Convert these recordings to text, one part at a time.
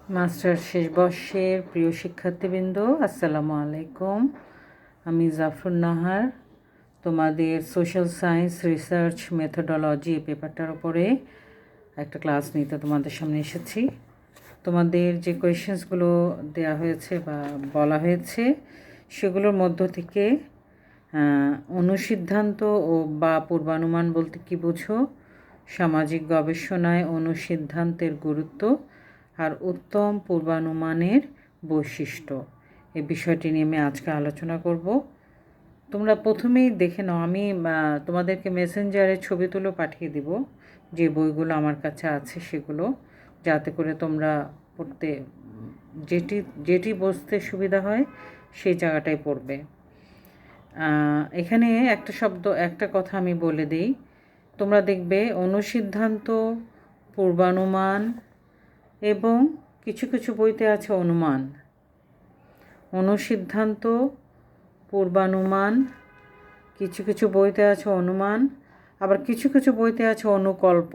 Master শেষ বর্ষের প্রিয় শিক্ষার্থীবৃন্দ, আসসালামু আলাইকুম। আমি জাফর নাহার তোমাদের সোশ্যাল সায়েন্স রিসার্চ মেথোডোলজি এই পেপারটার উপরে একটা ক্লাস নিতে তোমাদের সামনে এসেছি। তোমাদের যে কোয়েশ্চেন্সগুলো দেওয়া হয়েছে বা বলা হয়েছে সেগুলোর মধ্য থেকে অনুসিদ্ধান্ত ও বা পূর্বানুমান বলতে কী বুঝো, সামাজিক গবেষণায় অনুসিদ্ধান্তের গুরুত্ব আর উত্তম পূর্বানুমানের বৈশিষ্ট্য, এই বিষয়টি নিয়ে আমি আজকে আলোচনা করব। তোমরা প্রথমেই দেখে নাও, আমি তোমাদেরকে মেসেঞ্জারে ছবি তুলে পাঠিয়ে দিব যে বইগুলো আমার কাছে আছে সেগুলো, যাতে করে তোমরা পড়তে যেটি যেটি বসতে সুবিধা হয় সেই জায়গাটায় পড়বে। এখানে একটা কথা আমি বলে দিই, তোমরা দেখবে অনুসিদ্ধান্ত, পূর্বানুমান এবং কিছু কিছু বইতে আছে অনুমান। অনুসিদ্ধান্ত, পূর্বানুমান, কিছু কিছু বইতে আছে অনুমান, আবার কিছু কিছু বইতে আছে অনুকল্প।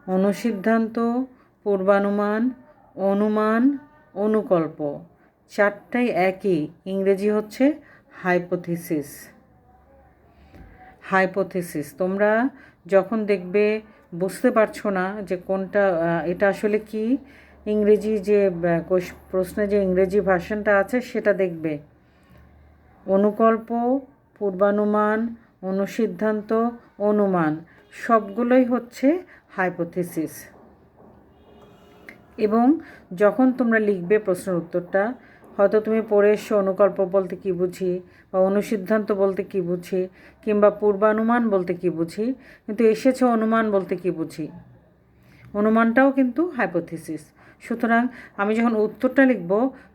অনুসিদ্ধান্ত, পূর্বানুমান, অনুমান, অনুকল্প চারটাই একই, ইংরেজি হচ্ছে হাইপোথিসিস। হাইপোথিসিস তোমরা যখন দেখবে বুঝতে পারছো না যে কোনটা এটা আসলে কি, ইংরেজি যে প্রশ্নে যে ইংরেজি ভার্সনটা আছে সেটা দেখবে। অনুকল্প, পূর্বানুমান, অনুসিদ্ধান্ত, অনুমান সবগুলোই হচ্ছে হাইপোথিসিস। এবং যখন তোমরা লিখবে প্রশ্নের উত্তরটা, হয়তো তুমি পড়ে এসছো অনুকল্প বলতে কী বুঝি, বা অনুসিদ্ধান্ত বলতে কী বুঝি, কিংবা পূর্বানুমান বলতে কী বুঝি, কিন্তু এসেছে অনুমান বলতে কী বুঝি। অনুমানটাও কিন্তু হাইপোথিসিস। সুতরাং আমি যখন উত্তরটা লিখব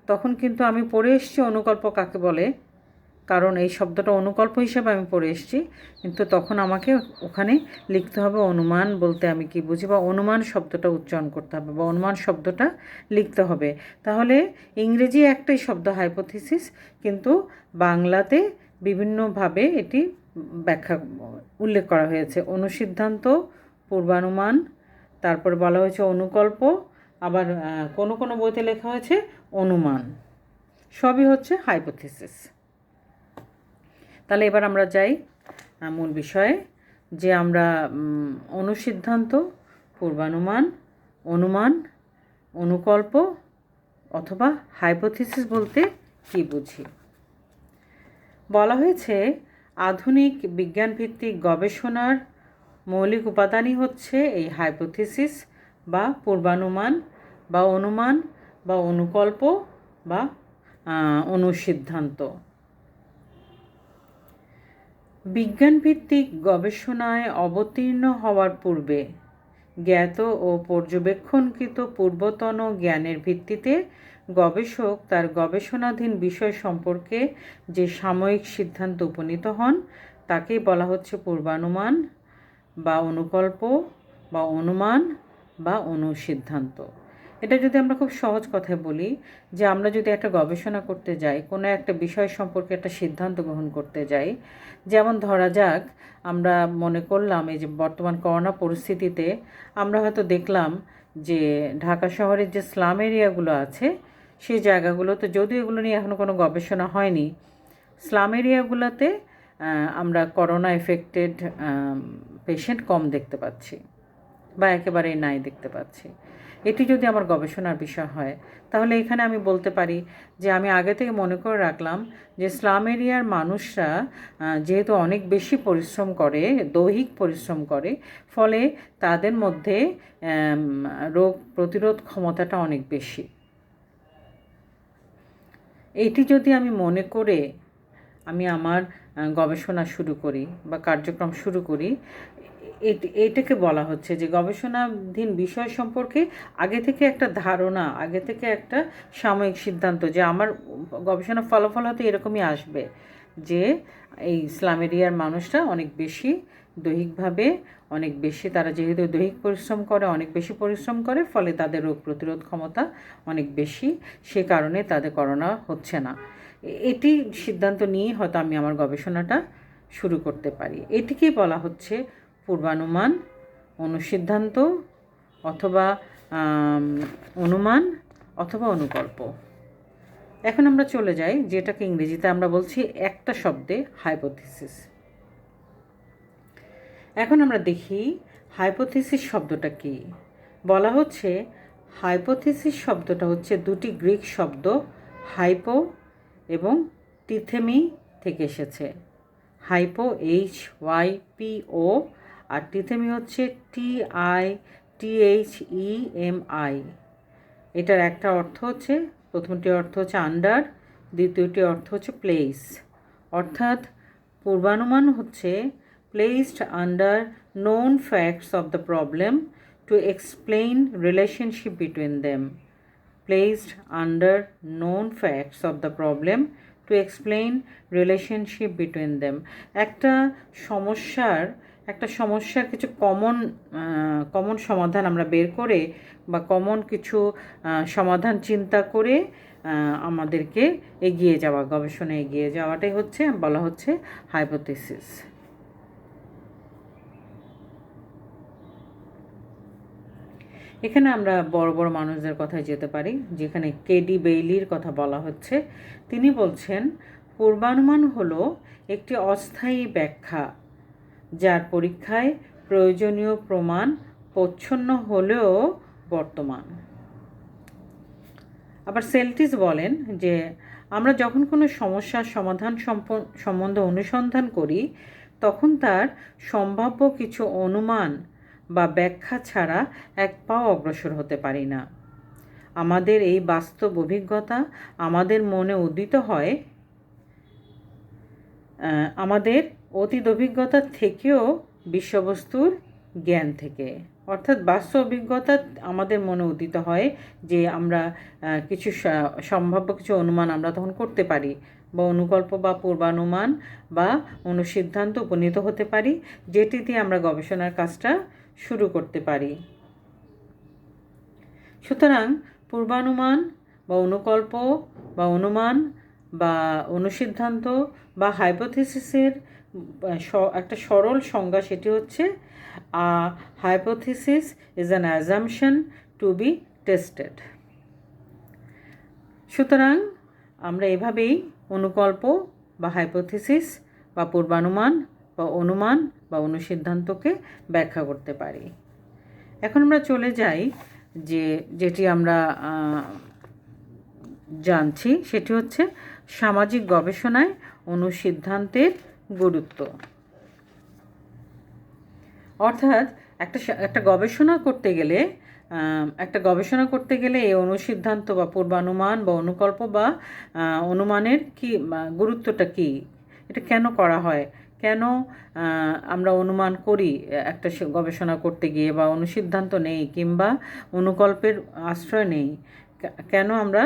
তখন কিন্তু আমি পড়ে এসছি অনুকল্প কাকে বলে, কারণ এই শব্দটা অনুকল্প হিসেবে আমি পড়ে এসেছি, কিন্তু তখন আমাকে ওখানে লিখতে হবে অনুমান বলতে আমি কি বুঝি, বা অনুমান শব্দটা উচ্চারণ করতে হবে, বা অনুমান শব্দটা লিখতে হবে। তাহলে ইংরেজি একটাই শব্দ হাইপোথিসিস, কিন্তু বাংলাতে বিভিন্নভাবে এটি উল্লেখ করা হয়েছে। অনুসিদ্ধান্ত, পূর্বানুমান, তারপরে বলা হয়েছে অনুকল্প, আবার কোনো কোনো বইতে লেখা হয়েছে অনুমান। সবই হচ্ছে হাইপোথিসিস। তাহলে এবার আমরা যাই মূল বিষয়ে, যে আমরা অনুসিদ্ধান্ত, পূর্বানুমান, অনুমান, অনুকল্প অথবা হাইপোথিসিস বলতে কী বুঝি। বলা হয়েছে আধুনিক বিজ্ঞানভিত্তিক গবেষণার মৌলিক উপাদানই হচ্ছে এই হাইপোথিসিস বা পূর্বানুমান বা অনুমান বা অনুকল্প বা অনুসিদ্ধান্ত। বিজ্ঞানভিত্তিক গবেষণায় অবতীর্ণ হওয়ার পূর্বে জ্ঞাত ও পর্যবেক্ষণকৃত পূর্বতন জ্ঞানের ভিত্তিতে গবেষক তার গবেষণাধীন বিষয় সম্পর্কে যে সাময়িক সিদ্ধান্ত উপনীত হন তাকেই বলা হচ্ছে পূর্বানুমান বা অনুকল্প বা অনুমান বা অনুসিদ্ধান্ত। এটা যদি আমরা খুব সহজ কথায় বলি, যে আমরা যদি একটা গবেষণা করতে যাই, কোনো একটা বিষয় সম্পর্কে একটা সিদ্ধান্ত গ্রহণ করতে যাই, যেমন ধরা যাক আমরা মনে করলাম এই যে বর্তমান করোনা পরিস্থিতিতে আমরা হয়তো দেখলাম যে ঢাকা শহরের যে স্লাম এরিয়াগুলো আছে সেই জায়গাগুলোতে, যদিও এগুলো নিয়ে এখনও কোনো গবেষণা হয়নি, স্লাম এরিয়াগুলোতে আমরা করোনা এফেক্টেড পেশেন্ট কম দেখতে পাচ্ছি বা একেবারেই নাই দেখতে পাচ্ছি। এটি যদি আমার গবেষণার বিষয় হয়, তাহলে এখানে আমি বলতে পারি যে আমি আগে থেকে মনে করে রাখলাম যে স্লাম এরিয়ার মানুষরা যেহেতু অনেক বেশি পরিশ্রম করে, দৈহিক পরিশ্রম করে, ফলে তাদের মধ্যে রোগ প্রতিরোধ ক্ষমতাটা অনেক বেশি। এটি যদি আমি মনে করে আমি আমার গবেষণা শুরু করি বা কার্যক্রম শুরু করি, এইটাকে বলা হচ্ছে যে গবেষণাধীন বিষয় সম্পর্কে আগে থেকে একটা ধারণা, আগে থেকে একটা সাময়িক সিদ্ধান্ত, যে আমার গবেষণার ফলাফল হয়তো এরকমই আসবে যে এই ইসলাম এরিয়ার মানুষরা অনেক বেশি দৈহিকভাবে অনেক বেশি, তারা যেহেতু দৈহিক পরিশ্রম করে, অনেক বেশি পরিশ্রম করে, ফলে তাদের রোগ প্রতিরোধ ক্ষমতা অনেক বেশি, সে কারণে তাদের করোনা হচ্ছে না। এটি সিদ্ধান্ত নিয়ে হয়তো আমি আমার গবেষণাটা শুরু করতে পারি। এটিকেই বলা হচ্ছে পূর্বানুমান, অনুসিদ্ধান্ত অথবা অনুমান অথবা অনুকল্প। এখন আমরা চলে যাই যেটাকে ইংরেজিতে আমরা বলছি একটা শব্দে হাইপোথিসিস। এখন আমরা দেখি হাইপোথিসিস শব্দটা কী। বলা হচ্ছে হাইপোথিসিস শব্দটা হচ্ছে দুটি গ্রিক শব্দ হাইপো এবং টিথেমি থেকে এসেছে। হাইপো HYPO আর টিথেমি হচ্ছে TITHEMI। এটার একটা অর্থ হচ্ছে, প্রথমটি অর্থ হচ্ছে আন্ডার, দ্বিতীয়টি অর্থ হচ্ছে প্লেস। অর্থাৎ পূর্বানুমান হচ্ছে placed under known facts of the problem to explain relationship between them. Placed under known facts of the problem to explain relationship between them. একটা সমস্যার কিছু কমন সমাধান আমরা বের করে বা কমন কিছু সমাধান চিন্তা করে আমাদেরকে এগিয়ে যাওয়া, গবেষণায় এগিয়ে যাওয়াটাই হচ্ছে বলা হচ্ছে হাইপোথিসিস। এখানে আমরা বড় বড় মানুষদের কথায় যেতে পারি, যেখানে কেডি বেইলির কথা বলা হচ্ছে। তিনি বলছেন পূর্বানুমান হলো একটি অস্থায়ী ব্যাখ্যা যার পরীক্ষায় প্রয়োজনীয় প্রমাণ প্রচ্ছন্ন হলেও বর্তমান। আবার সেল্টিস বলেন যে আমরা যখন কোনো সমস্যার সমাধান সম্বন্ধে অনুসন্ধান করি তখন তার সম্ভাব্য কিছু অনুমান বা ব্যাখ্যা ছাড়া এক পাও অগ্রসর হতে পারি না। আমাদের এই বাস্তব অভিজ্ঞতা আমাদের মনে উদিত হয় আমাদের অতীত অভিজ্ঞতা থেকেও বিষয়বস্তুর জ্ঞান থেকে। অর্থাৎ বাস্তব অভিজ্ঞতা আমাদের মনে উদিত হয় যে আমরা কিছু সম্ভাব্য কিছু অনুমান আমরা তখন করতে পারি বা অনুকল্প বা পূর্বানুমান বা অনুসিদ্ধান্ত উপনীত হতে পারি, যেটি দিয়ে আমরা গবেষণার কাজটা শুরু করতে পারি। সুতরাং পূর্বানুমান বা অনুকল্প বা অনুমান বা অনুসিদ্ধান্ত বা হাইপোথিসিসের একটা সরল সংজ্ঞা, সেটি হচ্ছে hypothesis is an assumption to be tested. সুতরাং আমরা এভাবেই অনুকল্প বা হাইপোথিসিস বা পূর্বানুমান বা অনুমান বা অনুসিদ্ধান্তকে ব্যাখ্যা করতে পারি। এখন আমরা চলে যাই যেটি আমরা জানছি, সেটি হচ্ছে সামাজিক গবেষণায় অনুসিদ্ধান্তের গুরুত্ব। অর্থাৎ একটা গবেষণা করতে গেলে এই অনুসিদ্ধান্ত বা পূর্বানুমান বা অনুকল্প বা অনুমানের কি গুরুত্বটা কি, এটা কেন করা হয়, কেন আমরা অনুমান করি একটা গবেষণা করতে গিয়ে বা অনুসিদ্ধান্ত নেই কিংবা অনুকল্পের আশ্রয় নেই, কেন আমরা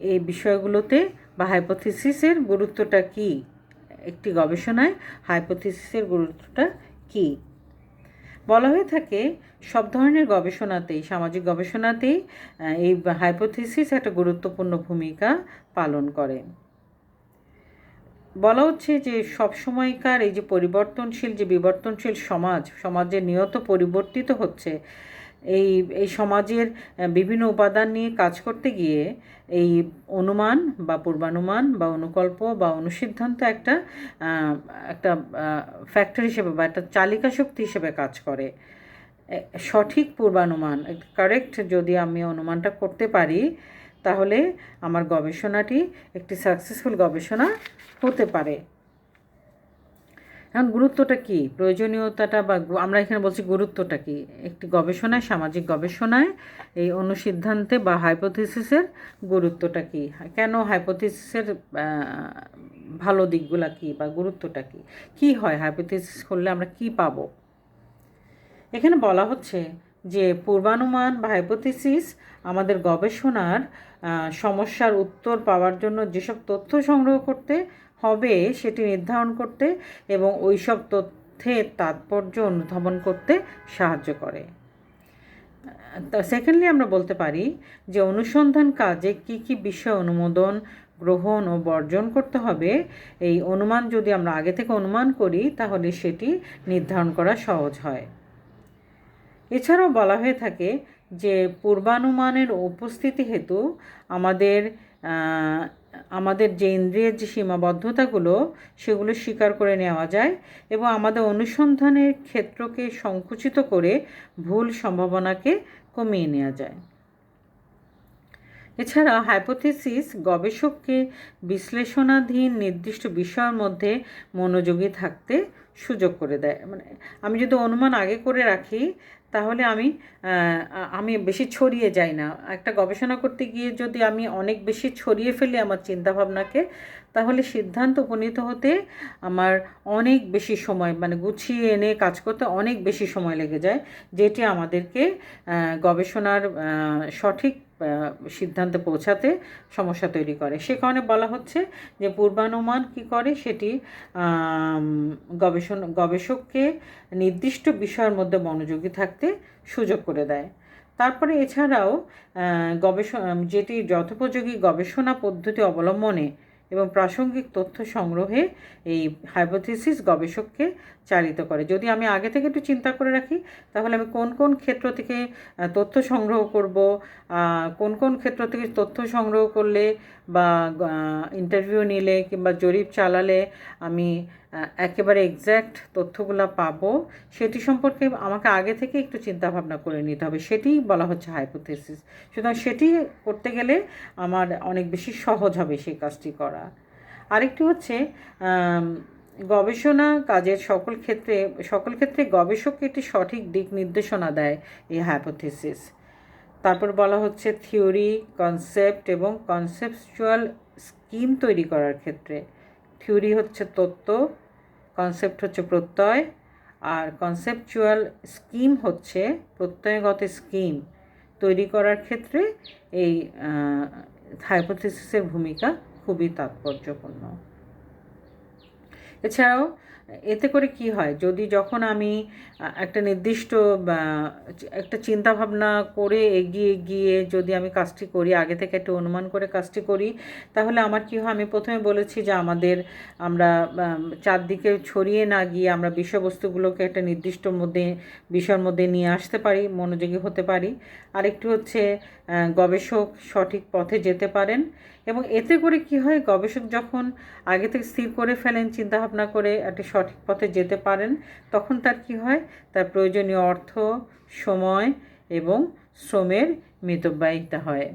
এই বিষয়গুলোতে বা হাইপোথিসিসের গুরুত্বটা কি, একটি গবেষণায় হাইপোথিসিসের গুরুত্বটা কি। বলা হয়ে থাকে সব ধরনের গবেষণাতেই, সামাজিক গবেষণাতেই এই হাইপোথিসিস একটা গুরুত্বপূর্ণ ভূমিকা পালন করে। বলা হচ্ছে যে সবসময়কার এই যে বিবর্তনশীল সমাজে নিয়ত পরিবর্তিত হচ্ছে, এই সমাজের বিভিন্ন উপাদান নিয়ে কাজ করতে গিয়ে এই অনুমান বা পূর্বানুমান বা অনুকল্প বা অনুসিদ্ধান্ত একটা ফ্যাক্টর হিসেবে বা একটা চালিকা শক্তি হিসেবে কাজ করে। সঠিক পূর্বানুমান, কারেক্ট যদি আমি অনুমানটা করতে পারি, তাহলে আমার গবেষণাটি একটি সাকসেসফুল গবেষণা হতে পারে। এখন গুরুত্বটা কি, প্রয়োজনীয়তাটা বা আমরা এখানে বলছি গুরুত্বটা কি একটি গবেষণায়, সামাজিক গবেষণায় এই অনুসিদ্ধান্তে বা হাইপোথিসিসের গুরুত্বটা কি, কেন হাইপোথিসিসের ভালো দিকগুলা কি বা গুরুত্বটা কি, কি হয় হাইপোথিসিস করলে আমরা কি পাবো। এখানে বলা হচ্ছে যে পূর্বানুমান বা হাইপোথিসিস আমাদের গবেষণার সমস্যার উত্তর পাওয়ার জন্য যেসব তথ্য সংগ্রহ করতে হবে সেটি নির্ধারণ করতে এবং ওই সব তথ্যের তাৎপর্য অনুধাবন করতে সাহায্য করে। সেকেন্ডলি আমরা বলতে পারি যে অনুসন্ধান কাজে কি বিষয় অনুমোদন, গ্রহণ ও বর্জন করতে হবে, এই অনুমান যদি আমরা আগে থেকে অনুমান করি তাহলে সেটি নির্ধারণ করা সহজ হয়। এছাড়াও বলা হয়ে থাকে যে পূর্বানুমানের উপস্থিতি হেতু আমাদের আমাদের যে ইন্দ্রিয়ের যে সীমাবদ্ধতাগুলো সেগুলো স্বীকার করে নেওয়া যায় এবং আমাদের অনুসন্ধানের ক্ষেত্রকে সংকুচিত করে ভুল সম্ভাবনাকে কমিয়ে নেওয়া যায়। এছাড়া হাইপোথিসিস গবেষককে বিশ্লেষণাধীন নির্দিষ্ট বিষয়ের মধ্যে মনোযোগী থাকতে সুযোগ করে দেয়। মানে আমি যদি অনুমান আগে করে রাখি তাহলে আমি বেশি ছড়িয়ে যাই না। একটা গবেষণা করতে গিয়ে যদি আমি অনেক বেশি ছড়িয়ে ফেলি আমার চিন্তাভাবনাকে, তাহলে সিদ্ধান্ত উপনীত হতে আমার অনেক বেশি সময়, মানে গুছিয়ে এনে কাজ করতে অনেক বেশি সময় লেগে যায়, যেটি আমাদেরকে গবেষণার সঠিক সিদ্ধান্তে পৌঁছাতে সমস্যা তৈরি করে। সে কারণে বলা হচ্ছে যে পূর্বানুমান কী করে, সেটি গবেষককে নির্দিষ্ট বিষয়ের মধ্যে মনোযোগী থাকতে সুযোগ করে দেয়। তারপরে এছাড়াও যেটি যথোপযোগী গবেষণা পদ্ধতি অবলম্বনে এবং প্রাসঙ্গিক তথ্য সংগ্রহে এই হাইপোথিসিস গবেষককে চালিত করে। যদি আমি আগে থেকে একটু চিন্তা করে রাখি তাহলে আমি কোন কোন ক্ষেত্র থেকে তথ্য সংগ্রহ করব, কোন কোন ক্ষেত্র থেকে তথ্য সংগ্রহ করলে বা ইন্টারভিউ নিলে কিংবা জরিপ চালালে আমি একেবারে এক্স্যাক্ট তথ্যগুলো পাবো, সেটি সম্পর্কে আমাকে আগে থেকে একটু চিন্তা ভাবনা করে নিতে হবে। সেটিই বলা হচ্ছে হাইপোথিসিস। সুতরাং সেটি করতে গেলে আমার অনেক বেশি সহজ হবে সেই কাজটি করা। আরেকটি হচ্ছে গবেষণা কাজের সকল ক্ষেত্রে গবেষককে একটি সঠিক দিক নির্দেশনা দেয় এই হাইপোথিসিস। তারপর বলা হচ্ছে থিওরি, কনসেপ্ট এবং কনসেপচুয়াল স্কিম তৈরি করার ক্ষেত্রে। থিওরি হচ্ছে তত্ত্ব, কনসেপ্ট হচ্ছে প্রত্যয়, আর কনসেপচুয়াল স্কিম হচ্ছে প্রত্যয়গত স্কিম তৈরি করার ক্ষেত্রে এই হাইপোথিসিসের ভূমিকা খুবই তাৎপর্যপূর্ণ। এছাড়াও এতে করে কি হয়, যখন আমি একটা নির্দিষ্ট একটা চিন্তাভাবনা করে এগিয়ে গিয়ে যদি আমি কাজটি করি, আগে থেকে একটু অনুমান করে কাজটি করি, তাহলে আমার কি হয়, আমি প্রথমে বলেছি যে আমরা চারদিকে ছড়িয়ে না গিয়ে আমরা বিষয়বস্তুগুলোকে একটা নির্দিষ্ট বিষয়ের মধ্যে নিয়ে আসতে পারি, মনোযোগী হতে পারি। আরেকটু হচ্ছে গবেষক সঠিক পথে যেতে পারেন এবং এতে করে কি হয়, গবেষক যখন আগে থেকে স্থির করে ফেলেন, চিন্তাভাবনা করে একটা সঠিক পথে যেতে পারেন, তখন তার কি হয়, তার প্রয়োজনীয় অর্থ, সময় এবং শ্রমের মিতব্যয়িতা হয়।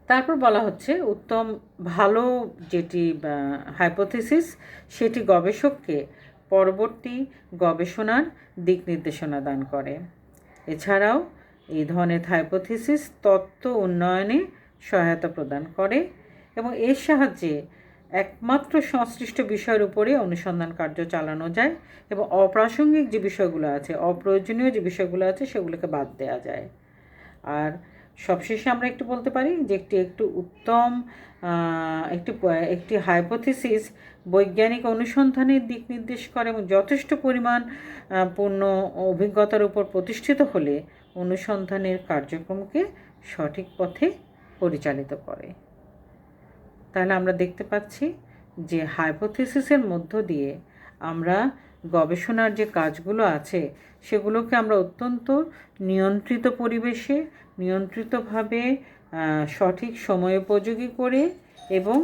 তারপর বলা হচ্ছে ভালো যেটি হাইপোথিসিস সেটি গবেষককে পরবর্তী গবেষণার দিক নির্দেশনা দান করে। এছাড়াও এই ধরনের হাইপোথিসিস তত্ত্ব উন্নয়নে সহায়তা প্রদান করে এবং এর সাহায্যে একমাত্র সংশ্লিষ্ট বিষয়ের উপরে অনুসন্ধান কার্য চালানো যায় এবং অপ্রাসঙ্গিক যে বিষয়গুলো আছে, অপ্রয়োজনীয় যে বিষয়গুলো আছে সেগুলোকে বাদ দেওয়া যায়। আর সবশেষে আমরা একটু বলতে পারি যে একটি হাইপোথিসিস বৈজ্ঞানিক অনুসন্ধানের দিক নির্দেশ করে এবং যথেষ্ট পরিমাণ পূর্ণ অভিজ্ঞতার উপর প্রতিষ্ঠিত হলে অনুসন্ধানের কার্যক্রমকে সঠিক পথে পরিচালিত করে। তাহলে আমরা দেখতে পাচ্ছি যে হাইপোথিসিসের মধ্য দিয়ে আমরা গবেষণার যে কাজগুলো আছে সেগুলোকে আমরা অত্যন্ত নিয়ন্ত্রিত পরিবেশে, নিয়ন্ত্রিতভাবে সঠিক সময়োপযোগী করে এবং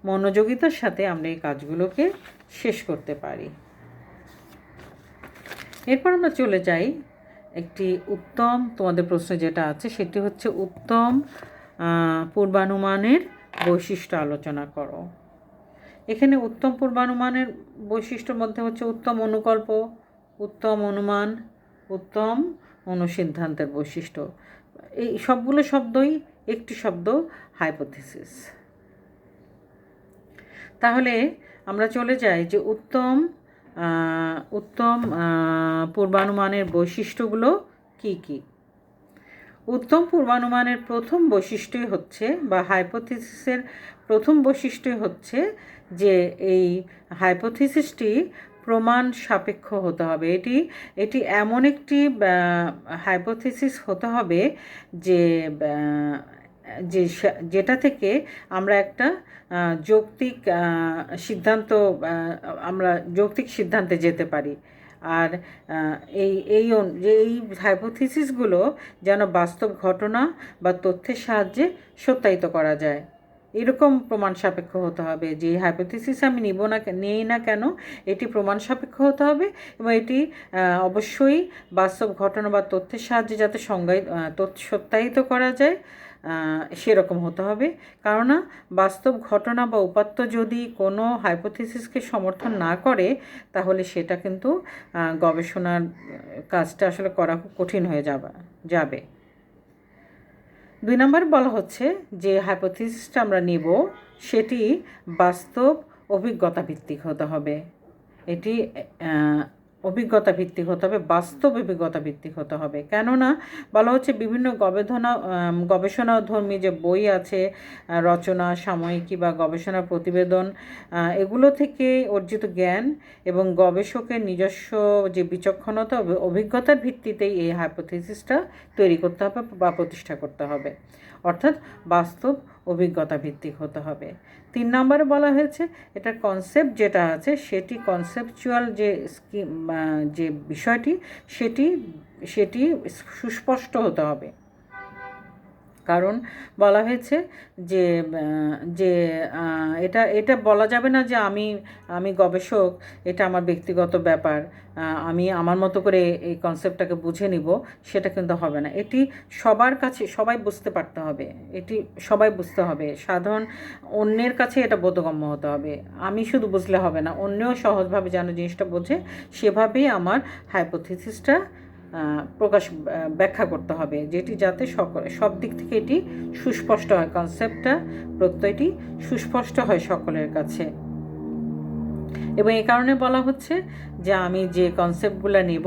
মনোযোগিতার সাথে আমরা এই কাজগুলোকে শেষ করতে পারি। এরপর আমরা চলে যাই তোমাদের প্রশ্ন যেটা আছে সেটি হচ্ছে উত্তম পূর্বানুমানের বৈশিষ্ট্য আলোচনা করো। এখানে উত্তম পূর্বানুমানের বৈশিষ্ট্যের মধ্যে হচ্ছে উত্তম অনুকল্প, উত্তম অনুমান, উত্তম অনুসিদ্ধান্তের বৈশিষ্ট্য। এই সবগুলো শব্দই একটি শব্দ, হাইপোথিসিস। তাহলে আমরা চলে যাই যে উত্তম পূর্বানুমানের বৈশিষ্ট্যগুলো কি কি। উত্তম পূর্বানুমানের প্রথম বৈশিষ্ট্যই হচ্ছে, বা হাইপোথিসিসের প্রথম বৈশিষ্ট্যই হচ্ছে যে এই হাইপোথিসিসটি প্রমাণ সাপেক্ষ হতে হবে। এটি এমন একটি হাইপোথিসিস হতে হবে যেটা থেকে আমরা একটা যৌক্তিক সিদ্ধান্তে যেতে পারি। আর এই হাইপোথিসিসগুলো যেন বাস্তব ঘটনা বা তথ্যের সাহায্যে সত্যায়িত করা যায়, এরকম প্রমাণ সাপেক্ষ হতে হবে। যে হাইপোথিসিস আমি নিই না কেন, এটি প্রমাণ সাপেক্ষ হতে হবে এবং এটি অবশ্যই বাস্তব ঘটনা বা তথ্যের সাহায্যে যাতে সত্যায়িত করা যায় সেরকম হতে হবে। কেননা বাস্তব ঘটনা বা উপাত্ত যদি কোনো হাইপোথিসিসকে সমর্থন না করে, তাহলে সেটা কিন্তু গবেষণার কাজটা আসলে করা খুব কঠিন হয়ে যাবে। 2 নম্বর বলা হচ্ছে যে হাইপোথিসিসটা আমরা নিব সেটি বাস্তব অভিজ্ঞতা ভিত্তিক হতে হবে। এটি অভিজ্ঞতা ভিত্তিক হতে হবে, বাস্তব অভিজ্ঞতা ভিত্তিক হতে হবে। কেননা বলা হচ্ছে বিভিন্ন গবেষণাধর্মী যে বই আছে, রচনা, সাময়িকী বা গবেষণা প্রতিবেদন, এগুলো থেকে অর্জিত জ্ঞান এবং গবেষকের নিজস্ব যে বিচক্ষণতা অভিজ্ঞতার ভিত্তিতেই এই হাইপোথিসিসটা তৈরি করতে হবে বা প্রতিষ্ঠা করতে হবে, অর্থাৎ বাস্তব অভিজ্ঞতা ভিত্তিক হতে হবে। 3 নম্বরে বলা হয়েছে এটার কনসেপ্ট যেটা আছে সেটি কনসেপচুয়াল যে বিষয়টি সেটি সুস্পষ্ট হতে হবে। কারণ বলা হয়েছে যে যে এটা বলা যাবে না যে আমি গবেষক, এটা আমার ব্যক্তিগত ব্যাপার, আমি আমার মতো করে এই কনসেপ্টটাকে বুঝে নিব, সেটা কিন্তু হবে না। এটি সবার কাছে সবাই বুঝতে পারতে হবে, এটি সবাই বুঝতে হবে। সাধারণ অন্যের কাছে এটা বোধগম্য হতে হবে। আমি শুধু বুঝলে হবে না, অন্যও সহজভাবে যেন জিনিসটা বোঝে, সেভাবেই আমার হাইপোথিসিসটা ব্যাখ্যা করতে হবে, যেটি যাতে সব দিক থেকে এটি সুস্পষ্ট হয়, কনসেপ্টটা প্রত্যয়টি সুস্পষ্ট হয় সকলের কাছে। এবং এই কারণে বলা হচ্ছে যে আমি যে কনসেপ্টগুলো নেব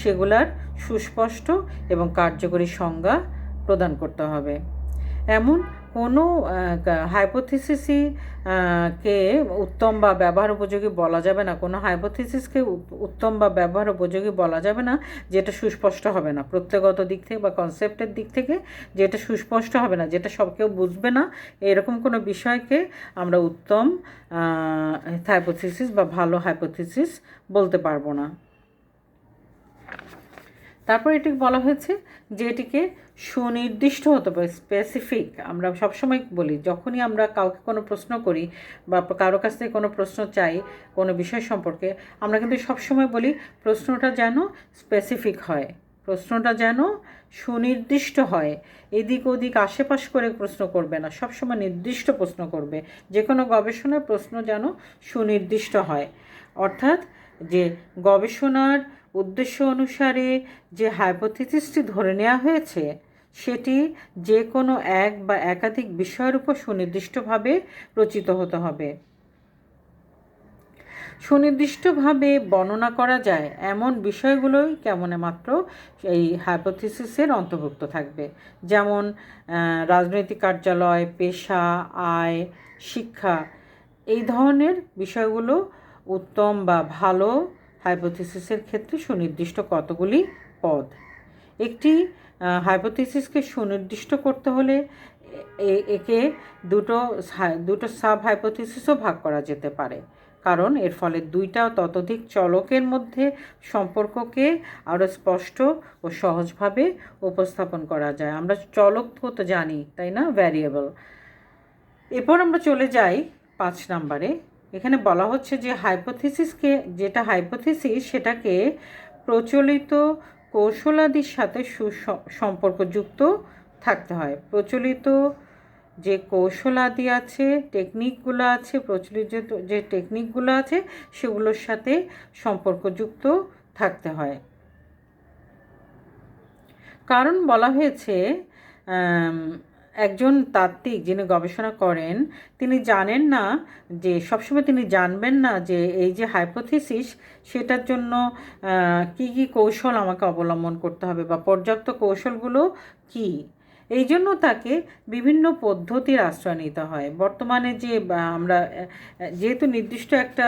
সেগুলার সুস্পষ্ট এবং কার্যকরী সংজ্ঞা প্রদান করতে হবে। এমন কোনো হাইপোথিসিসই কে উত্তম বা ব্যবহার উপযোগী বলা যাবে না, কোনো হাইপোথিসিসকে উত্তম বা ব্যবহার উপযোগী বলা যাবে না যেটা সুস্পষ্ট হবে না প্রত্যয়গত দিক থেকে বা কনসেপ্টের দিক থেকে, যেটা সুস্পষ্ট হবে না, যেটা সব কেউ বুঝবে না, এরকম কোনো বিষয়কে আমরা উত্তম হাইপোথিসিস বা ভালো হাইপোথিসিস বলতে পারবো না। তারপর এটি বলা হয়েছে যে এটিকে সুনির্দিষ্ট হতে হবে, স্পেসিফিক। আমরা সবসময় বলি যখনই আমরা কাউকে কোনো প্রশ্ন করি বা কারো কাছ থেকে কোনো প্রশ্ন চাই কোনো বিষয় সম্পর্কে, আমরা কিন্তু সবসময় বলি প্রশ্নটা যেন স্পেসিফিক হয়, প্রশ্নটা যেন সুনির্দিষ্ট হয়, এদিক ওদিক আশেপাশ করে প্রশ্ন করবে না, সবসময় নির্দিষ্ট প্রশ্ন করবে। যে কোনো গবেষণার প্রশ্ন যেন সুনির্দিষ্ট হয়, অর্থাৎ যে গবেষণার উদ্দেশ্য অনুসারে যে হাইপোথিসিসটি ধরে নেওয়া হয়েছে সেটি যে কোনো এক বা একাধিক বিষয়ের উপর সুনির্দিষ্টভাবে রচিত হতে হবে। সুনির্দিষ্টভাবে বর্ণনা করা যায় এমন বিষয়গুলোই কেবলমাত্র এই হাইপোথিসিসের অন্তর্ভুক্ত থাকবে, যেমন রাজনৈতিক কার্যালয়, পেশা, আয়, শিক্ষা, এই ধরনের বিষয়গুলো উত্তম বা ভালো হাইপোথিসিসের ক্ষেত্রে সুনির্দিষ্ট কতগুলি পদ। একটি হাইপোথিসিসকে সুনির্দিষ্ট করতে হলে একে দুটো সাব হাইপোথিসিসও ভাগ করা যেতে পারে, কারণ এর ফলে দুইটা ততোধিক চলকের মধ্যে সম্পর্ককে আরও স্পষ্ট ও সহজভাবে উপস্থাপন করা যায়। আমরা চলক তো জানি, তাই না, ভ্যারিয়েবল। এরপর আমরা চলে যাই 5 নম্বরে। এখানে বলা হচ্ছে যে যেটা হাইপোথিসিস সেটাকে প্রচলিত কৌশলাদির সাথে সম্পর্কযুক্ত থাকতে হয়। প্রচলিত যে কৌশলাদি আছে, টেকনিকগুলো আছে, প্রচলিত যে টেকনিকগুলো আছে সেগুলোর সাথে সম্পর্কযুক্ত থাকতে হয়। কারণ বলা হয়েছে একজন তাত্ত্বিক যিনি গবেষণা করেন তিনি জানেন না যে সবসময় তিনি জানবেন না যে এই যে হাইপোথিসিস সেটার জন্য কি কি কৌশল আমাকে অবলম্বন করতে হবে বা পর্যাপ্ত কৌশলগুলো কি। এই জন্য তাকে বিভিন্ন পদ্ধতির আশ্রয় নিতে হয়। বর্তমানে যে আমরা যেহেতু নির্দিষ্ট একটা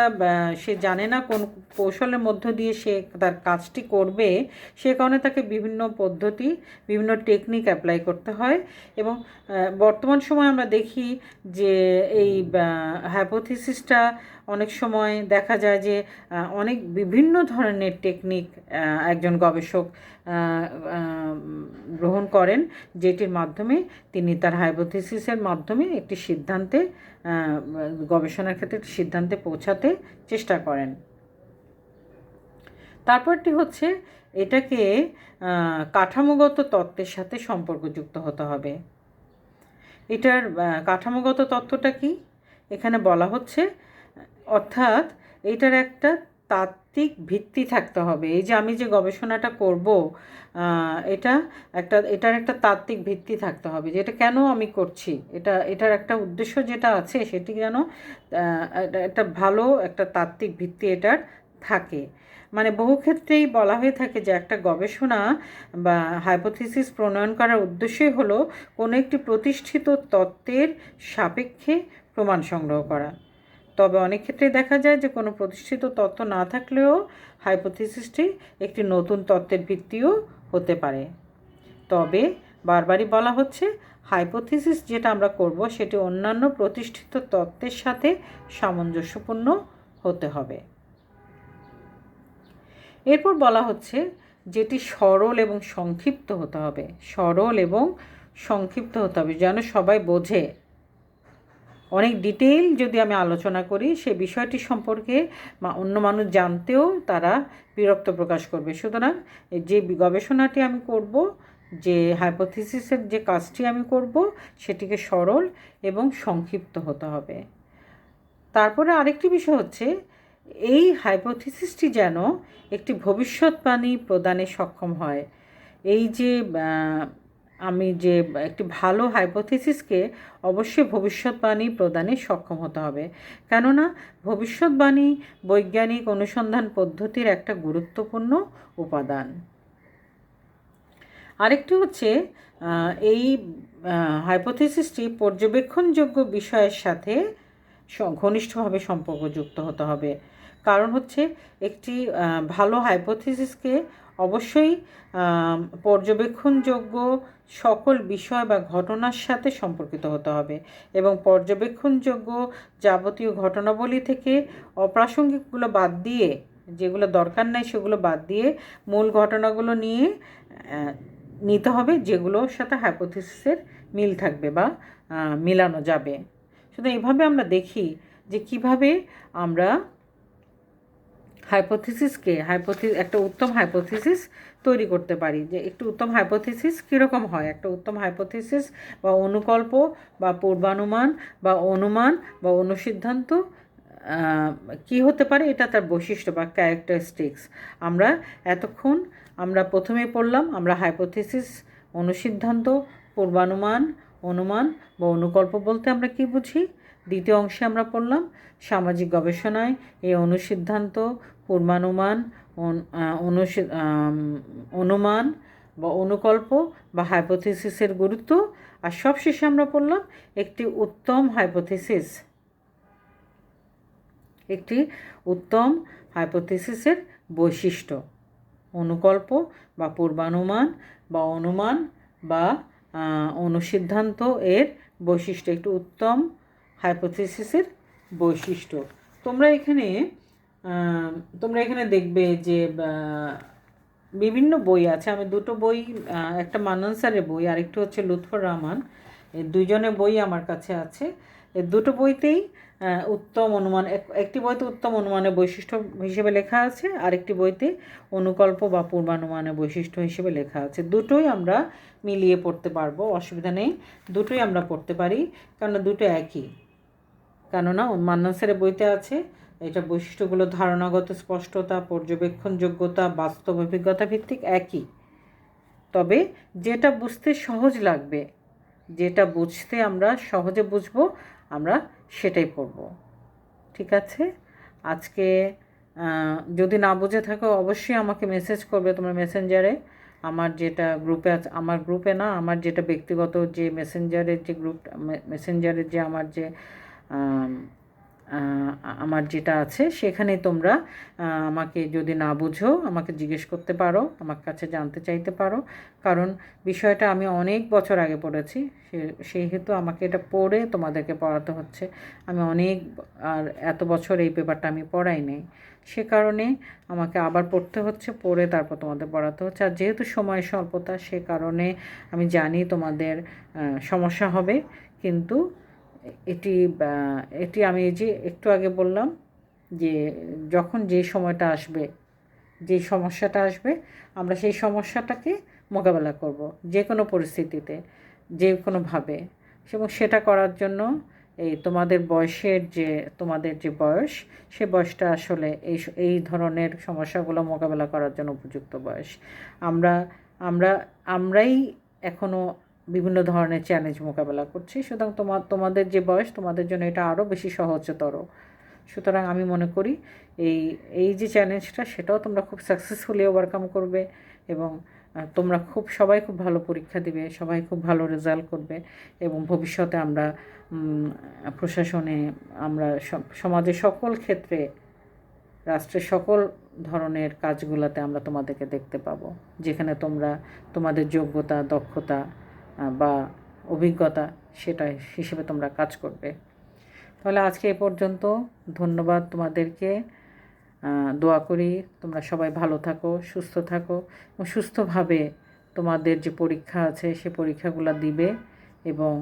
সে জানে না কোন কৌশলের মধ্য দিয়ে সে তার কাজটি করবে, সে কারণে তাকে বিভিন্ন পদ্ধতি, বিভিন্ন টেকনিক অ্যাপ্লাই করতে হয়। এবং বর্তমান সময় আমরা দেখি যে এই হাইপোথিসিসটা অনেক সময় দেখা যায় যে অনেক বিভিন্ন ধরনের টেকনিক একজন গবেষক গ্রহণ করেন, যেটির মাধ্যমে তিনি তার হাইপোথিসিসের মাধ্যমে একটি সিদ্ধান্তে গবেষণার ক্ষেত্রে একটি সিদ্ধান্তে পৌঁছাতে চেষ্টা করেন। তারপরটি হচ্ছে এটাকে কাঠামোগত তত্ত্বের সাথে সম্পর্কযুক্ত হতে হবে। এটার কাঠামোগত তত্ত্বটা কি এখানে বলা হচ্ছে, অর্থাৎ এটার একটা তাত্ত্বিক ভিত্তি থাকতে হবে। এই যে আমি যে গবেষণাটা করব এটার একটা তাত্ত্বিক ভিত্তি থাকতে হবে, যে এটা কেন আমি করছি, এটার একটা উদ্দেশ্য যেটা আছে সেটি যেন একটা ভালো একটা তাত্ত্বিক ভিত্তি এটার থাকে। মানে বহু ক্ষেত্রেই বলা হয়ে থাকে যে একটা গবেষণা বা হাইপোথিসিস প্রণয়ন করার উদ্দেশ্যই হলো কোনো একটি প্রতিষ্ঠিত তত্ত্বের সাপেক্ষে প্রমাণ সংগ্রহ করা। তবে অনেক ক্ষেত্রে দেখা যায় যে কোনো প্রতিষ্ঠিত তত্ত্ব না থাকলেও হাইপোথিসিসটি একটি নতুন তত্ত্বের ভিত্তিও হতে পারে। তবে বারবারই বলা হচ্ছে হাইপোথিসিস যেটা আমরা করব সেটি অন্যান্য প্রতিষ্ঠিত তত্ত্বের সাথে সামঞ্জস্যপূর্ণ হতে হবে। এরপর বলা হচ্ছে যেটি সরল এবং সংক্ষিপ্ত হতে হবে, সরল এবং সংক্ষিপ্ত হতে হবে যেন সবাই বোঝে। অনেক ডিটেইল যদি আমি আলোচনা করি সে বিষয়টি সম্পর্কে অন্য মানুষ জানতেও তারা বিরক্ত প্রকাশ করবে। সুতরাং যে গবেষণাটি আমি করব, যে হাইপোথিসিসের যে কাজটি আমি করব, সেটিকে সরল এবং সংক্ষিপ্ত হতে হবে। তারপরে আরেকটি বিষয় হচ্ছে এই হাইপোথিসিসটি যেন একটি ভবিষ্যৎবাণী প্রদানে সক্ষম হয়। এই যে আমি যে একটি ভালো হাইপোথিসিসকে অবশ্যই ভবিষ্যৎবাণী প্রদানে সক্ষম হতে হবে, কেননা ভবিষ্যৎবাণী বৈজ্ঞানিক অনুসন্ধান পদ্ধতির একটা গুরুত্বপূর্ণ উপাদান। আরেকটি হচ্ছে এই হাইপোথিসিসটি পর্যবেক্ষণযোগ্য বিষয়ের সাথে ঘনিষ্ঠভাবে সম্পর্কযুক্ত হতে হবে। কারণ হচ্ছে একটি ভালো হাইপোথিসিসকে অবশ্যই পর্যবেক্ষণযোগ্য সকল বিষয় বা ঘটনার সাথে সম্পর্কিত হতে হবে, এবং পর্যবেক্ষণযোগ্য যাবতীয় ঘটনাবলী থেকে অপ্রাসঙ্গিকগুলো বাদ দিয়ে, যেগুলো দরকার নাই সেগুলো বাদ দিয়ে মূল ঘটনাগুলো নিতে হবে, যেগুলোর সাথে হাইপোথিসিসের মিল থাকবে বা মিলানো যাবে। শুধু এইভাবে আমরা দেখি যে কিভাবে আমরা একটা উত্তম হাইপোথিসিস তৈরি করতে পারি। যে একটু উত্তম হাইপোথিসিস কীরকম হয়, একটা উত্তম হাইপোথিসিস বা অনুকল্প বা পূর্বানুমান বা অনুমান বা অনুসিদ্ধান্ত কী হতে পারে, এটা তার বৈশিষ্ট্য বা ক্যারেক্টারিস্টিক্স। এতক্ষণ আমরা প্রথমে পড়লাম আমরা হাইপোথিসিস, অনুসিদ্ধান্ত, পূর্বানুমান, অনুমান বা অনুকল্প বলতে আমরা কী বুঝি। দ্বিতীয় অংশে আমরা পড়লাম সামাজিক গবেষণায় এই অনুসিদ্ধান্ত, পূর্বানুমান, অনুমান বা অনুকল্প বা হাইপোথিসিসের গুরুত্ব। আর সবশেষে আমরা পড়লাম একটি উত্তম হাইপোথিসিসের বৈশিষ্ট্য, অনুকল্প বা পূর্বানুমান বা অনুমান বা অনুসিদ্ধান্ত এর বৈশিষ্ট্য, একটি উত্তম হাইপোথিসিসের বৈশিষ্ট্য। তোমরা এখানে দেখবে যে বিভিন্ন বই আছে। আমি দুটো বই, একটা মান্নান স্যারের বই, আরেকটি হচ্ছে লুৎফর রহমান, এই দুইজনের বই আমার কাছে আছে। এই দুটো বইতেই উত্তম অনুমান, একটি বইতে উত্তম অনুমানের বৈশিষ্ট্য হিসেবে লেখা আছে, আরেকটি বইতে অনুকল্প বা পূর্বানুমানের বৈশিষ্ট্য হিসেবে লেখা আছে। দুটোই আমরা মিলিয়ে পড়তে পারবো, অসুবিধা নেই, দুটোই আমরা পড়তে পারি, কারণ দুটো একই। কেননা মান্নান স্যারের বইতে আছে এটা বৈশিষ্ট্যগুলো ধারণাগত স্পষ্টতা, পর্যবেক্ষণযোগ্যতা, বাস্তব অভিজ্ঞতা ভিত্তিক একই। তবে যেটা বুঝতে সহজ লাগবে, যেটা বুঝতে আমরা সহজে বুঝবো, আমরা সেটাই পড়ব। ঠিক আছে, আজকে যদি না বুঝে থাকো অবশ্যই আমাকে মেসেজ করবে তোমরা মেসেঞ্জারে। আমার যেটা গ্রুপে আছে, আমার গ্রুপে না, আমার যেটা ব্যক্তিগত যে মেসেঞ্জারের যে গ্রুপ, মেসেঞ্জারের যে আমার যে আমার যেটা আছে সেখানেই তোমরা আমাকে যদি না বুঝো আমাকে জিজ্ঞেস করতে পারো, আমার কাছে জানতে চাইতে পারো। কারণ বিষয়টা আমি অনেক বছর আগে পড়েছি, সেহেতু আমাকে এটা পড়ে তোমাদেরকে পড়াতে হচ্ছে। আমি আর এত বছর এই পেপারটা আমি পড়াই নাই, সে কারণে আমাকে আবার পড়তে হচ্ছে, পড়ে তারপর তোমাদের পড়াতে হচ্ছে। আর যেহেতু সময় স্বল্পতা, সে কারণে আমি জানি তোমাদের সমস্যা হবে, কিন্তু এটি এটি আমি এই যে একটু আগে বললাম যে যখন যে সময়টা আসবে, যে সমস্যাটা আসবে, আমরা সেই সমস্যাটাকে মোকাবেলা করব যে কোনো পরিস্থিতিতে, যে কোনোভাবে। এবং সেটা করার জন্য এই তোমাদের যে বয়স, সে বয়সটা আসলে এই ধরনের সমস্যাগুলো মোকাবেলা করার জন্য উপযুক্ত বয়স। আমরা আমরা আমরাই এখনও বিভিন্ন ধরনের চ্যালেঞ্জ মোকাবেলা করছি, সুতরাং তোমাদের যে বয়স, তোমাদের জন্য এটা আরও বেশি সহজতর। সুতরাং আমি মনে করি এই এই যে চ্যালেঞ্জটা, সেটাও তোমরা খুব সাকসেসফুলি ওভারকাম করবে, এবং তোমরা সবাই খুব ভালো পরীক্ষা দিবে, সবাই খুব ভালো রেজাল্ট করবে, এবং ভবিষ্যতে আমরা প্রশাসনে, আমরা সমাজের সকল ক্ষেত্রে, রাষ্ট্রের সকল ধরনের কাজগুলোতে আমরা তোমাদেরকে দেখতে পাবো, যেখানে তোমরা তোমাদের যোগ্যতা, দক্ষতা বা অভিজ্ঞতা সেটা হিসেবে তোমরা কাজ করবে। তাহলে আজকে এ পর্যন্ত। ধন্যবাদ তোমাদেরকে। দোয়া করি তোমরা সবাই ভালো থাকো, সুস্থ থাকো, এবং সুস্থভাবে তোমাদের যে পরীক্ষা আছে সে পরীক্ষাগুলো দিবে, এবং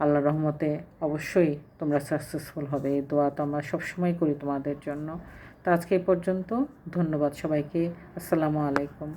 আল্লাহর রহমতে অবশ্যই তোমরা সাকসেসফুল হবে। এই দোয়া তো আমরা সবসময় করি তোমাদের জন্য। তো আজকে এই পর্যন্ত। ধন্যবাদ সবাইকে। আসসালামু আলাইকুম।